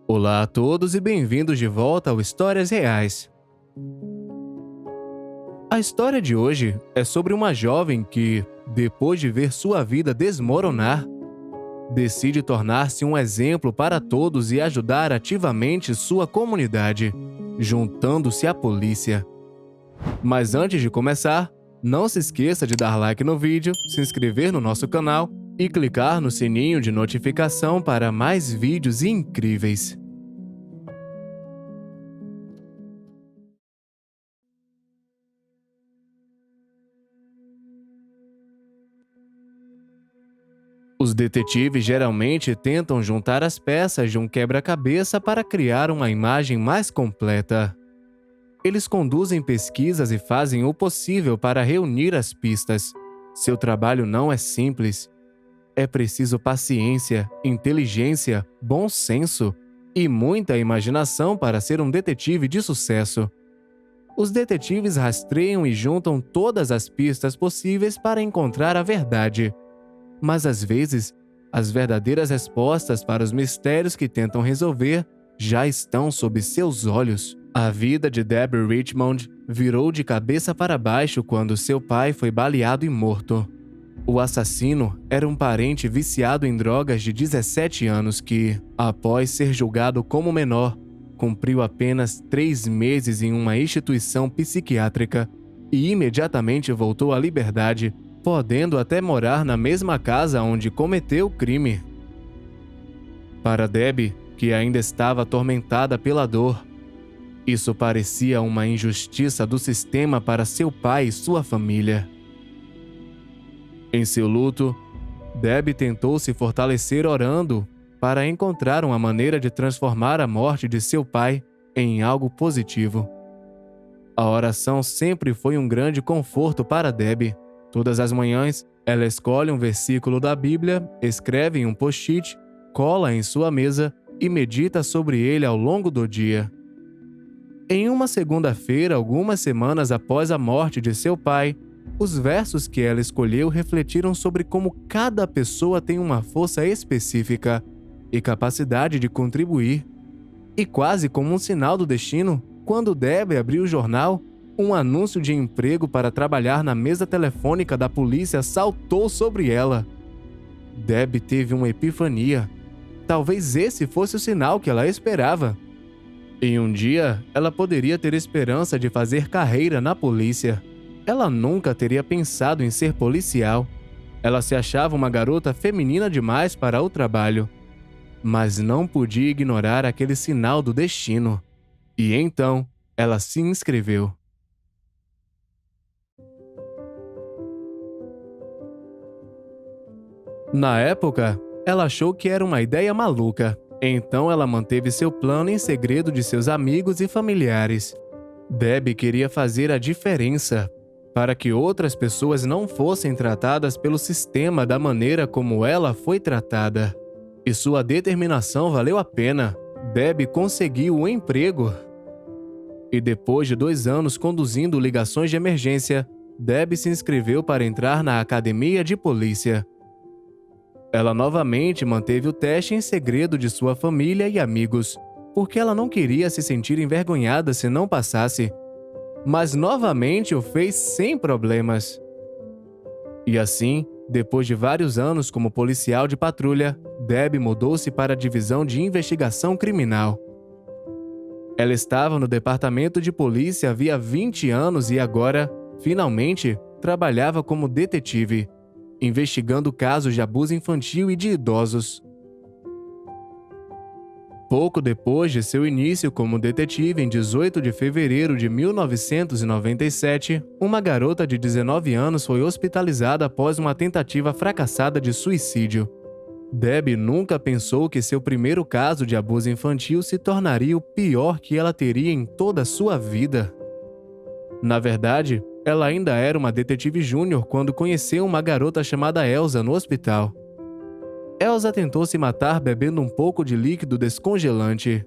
Olá a todos e bem-vindos de volta ao Histórias Reais. A história de hoje é sobre uma jovem que, depois de ver sua vida desmoronar, decide tornar-se um exemplo para todos e ajudar ativamente sua comunidade, juntando-se à polícia. Mas antes de começar, não se esqueça de dar like no vídeo, se inscrever no nosso canal e clicar no sininho de notificação para mais vídeos incríveis. Os detetives geralmente tentam juntar as peças de um quebra-cabeça para criar uma imagem mais completa. Eles conduzem pesquisas e fazem o possível para reunir as pistas. Seu trabalho não é simples. É preciso paciência, inteligência, bom senso e muita imaginação para ser um detetive de sucesso. Os detetives rastreiam e juntam todas as pistas possíveis para encontrar a verdade. Mas às vezes, as verdadeiras respostas para os mistérios que tentam resolver já estão sob seus olhos. A vida de Debbie Richmond virou de cabeça para baixo quando seu pai foi baleado e morto. O assassino era um parente viciado em drogas de 17 anos que, após ser julgado como menor, cumpriu apenas 3 meses em uma instituição psiquiátrica e imediatamente voltou à liberdade, podendo até morar na mesma casa onde cometeu o crime. Para Debbie, que ainda estava atormentada pela dor, isso parecia uma injustiça do sistema para seu pai e sua família. Em seu luto, Debbie tentou se fortalecer orando para encontrar uma maneira de transformar a morte de seu pai em algo positivo. A oração sempre foi um grande conforto para Debbie. Todas as manhãs, ela escolhe um versículo da Bíblia, escreve em um post-it, cola em sua mesa e medita sobre ele ao longo do dia. Em uma segunda-feira, algumas semanas após a morte de seu pai, os versos que ela escolheu refletiram sobre como cada pessoa tem uma força específica e capacidade de contribuir. E quase como um sinal do destino, quando Debbie abriu o jornal, um anúncio de emprego para trabalhar na mesa telefônica da polícia saltou sobre ela. Debbie teve uma epifania. Talvez esse fosse o sinal que ela esperava. Em um dia, ela poderia ter esperança de fazer carreira na polícia. Ela nunca teria pensado em ser policial. Ela se achava uma garota feminina demais para o trabalho. Mas não podia ignorar aquele sinal do destino. E então, ela se inscreveu. Na época, ela achou que era uma ideia maluca, então ela manteve seu plano em segredo de seus amigos e familiares. Debbie queria fazer a diferença, para que outras pessoas não fossem tratadas pelo sistema da maneira como ela foi tratada. E sua determinação valeu a pena. Debbie conseguiu o emprego. E depois de 2 anos conduzindo ligações de emergência, Debbie se inscreveu para entrar na academia de polícia. Ela novamente manteve o teste em segredo de sua família e amigos, porque ela não queria se sentir envergonhada se não passasse. Mas novamente o fez sem problemas. E assim, depois de vários anos como policial de patrulha, Debbie mudou-se para a divisão de investigação criminal. Ela estava no departamento de polícia havia 20 anos e agora, finalmente, trabalhava como detetive, investigando casos de abuso infantil e de idosos. Pouco depois de seu início como detetive, em 18 de fevereiro de 1997, uma garota de 19 anos foi hospitalizada após uma tentativa fracassada de suicídio. Debbie nunca pensou que seu primeiro caso de abuso infantil se tornaria o pior que ela teria em toda a sua vida. Na verdade, ela ainda era uma detetive júnior quando conheceu uma garota chamada Elsa no hospital. Elsa tentou se matar bebendo um pouco de líquido descongelante.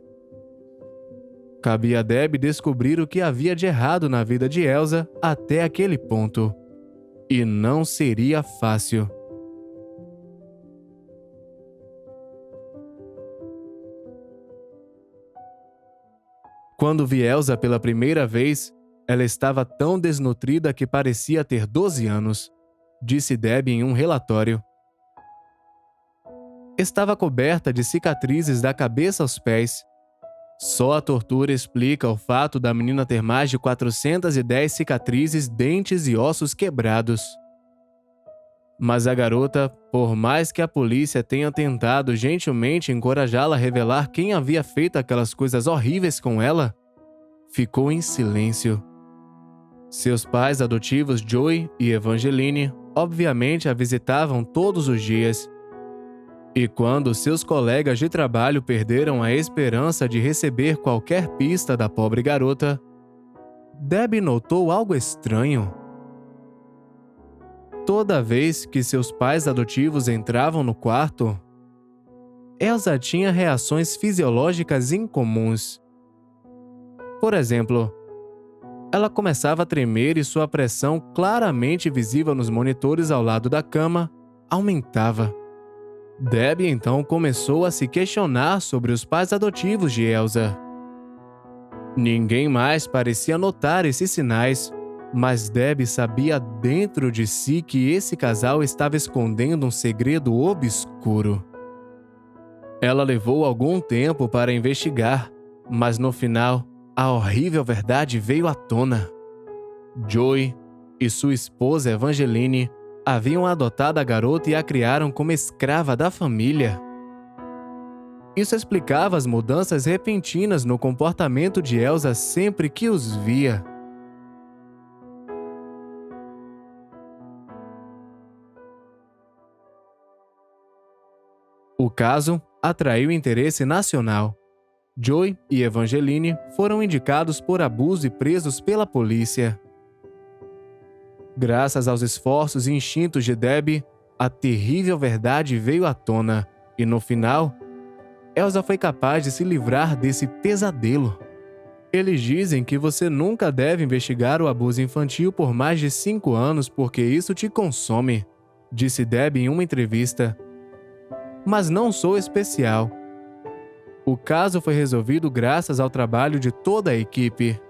Cabia a Debbie descobrir o que havia de errado na vida de Elsa até aquele ponto. E não seria fácil. Quando vi Elsa pela primeira vez, ela estava tão desnutrida que parecia ter 12 anos, disse Debbie em um relatório. Estava coberta de cicatrizes da cabeça aos pés. Só a tortura explica o fato da menina ter mais de 410 cicatrizes, dentes e ossos quebrados. Mas a garota, por mais que a polícia tenha tentado gentilmente encorajá-la a revelar quem havia feito aquelas coisas horríveis com ela, ficou em silêncio. Seus pais adotivos Joey e Evangeline obviamente a visitavam todos os dias. E quando seus colegas de trabalho perderam a esperança de receber qualquer pista da pobre garota, Debbie notou algo estranho. Toda vez que seus pais adotivos entravam no quarto, Elsa tinha reações fisiológicas incomuns. Por exemplo, ela começava a tremer e sua pressão, claramente visível nos monitores ao lado da cama, aumentava. Debbie então começou a se questionar sobre os pais adotivos de Elsa. Ninguém mais parecia notar esses sinais, mas Debbie sabia dentro de si que esse casal estava escondendo um segredo obscuro. Ela levou algum tempo para investigar, mas no final, a horrível verdade veio à tona. Joey e sua esposa Evangeline haviam adotado a garota e a criaram como escrava da família. Isso explicava as mudanças repentinas no comportamento de Elsa sempre que os via. O caso atraiu interesse nacional. Joey e Evangeline foram indicados por abuso e presos pela polícia. Graças aos esforços e instintos de Debbie, a terrível verdade veio à tona e, no final, Elsa foi capaz de se livrar desse pesadelo. Eles dizem que você nunca deve investigar o abuso infantil por mais de 5 anos porque isso te consome, disse Debbie em uma entrevista. Mas não sou especial. O caso foi resolvido graças ao trabalho de toda a equipe.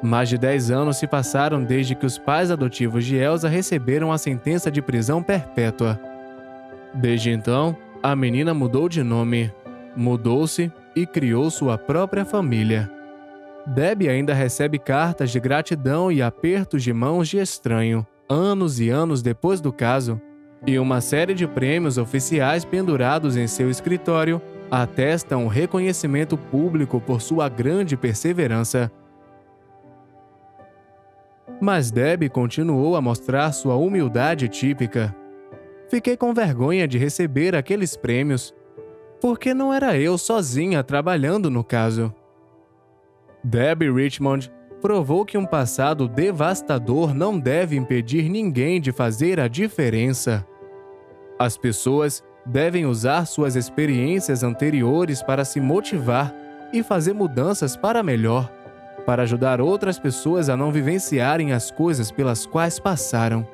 Mais de 10 anos se passaram desde que os pais adotivos de Elsa receberam a sentença de prisão perpétua. Desde então, a menina mudou de nome, mudou-se e criou sua própria família. Debbie ainda recebe cartas de gratidão e apertos de mãos de estranho, anos e anos depois do caso, e uma série de prêmios oficiais pendurados em seu escritório atestam o reconhecimento público por sua grande perseverança. Mas Debbie continuou a mostrar sua humildade típica. Fiquei com vergonha de receber aqueles prêmios, porque não era eu sozinha trabalhando no caso. Debbie Richmond provou que um passado devastador não deve impedir ninguém de fazer a diferença. As pessoas devem usar suas experiências anteriores para se motivar e fazer mudanças para melhor, para ajudar outras pessoas a não vivenciarem as coisas pelas quais passaram.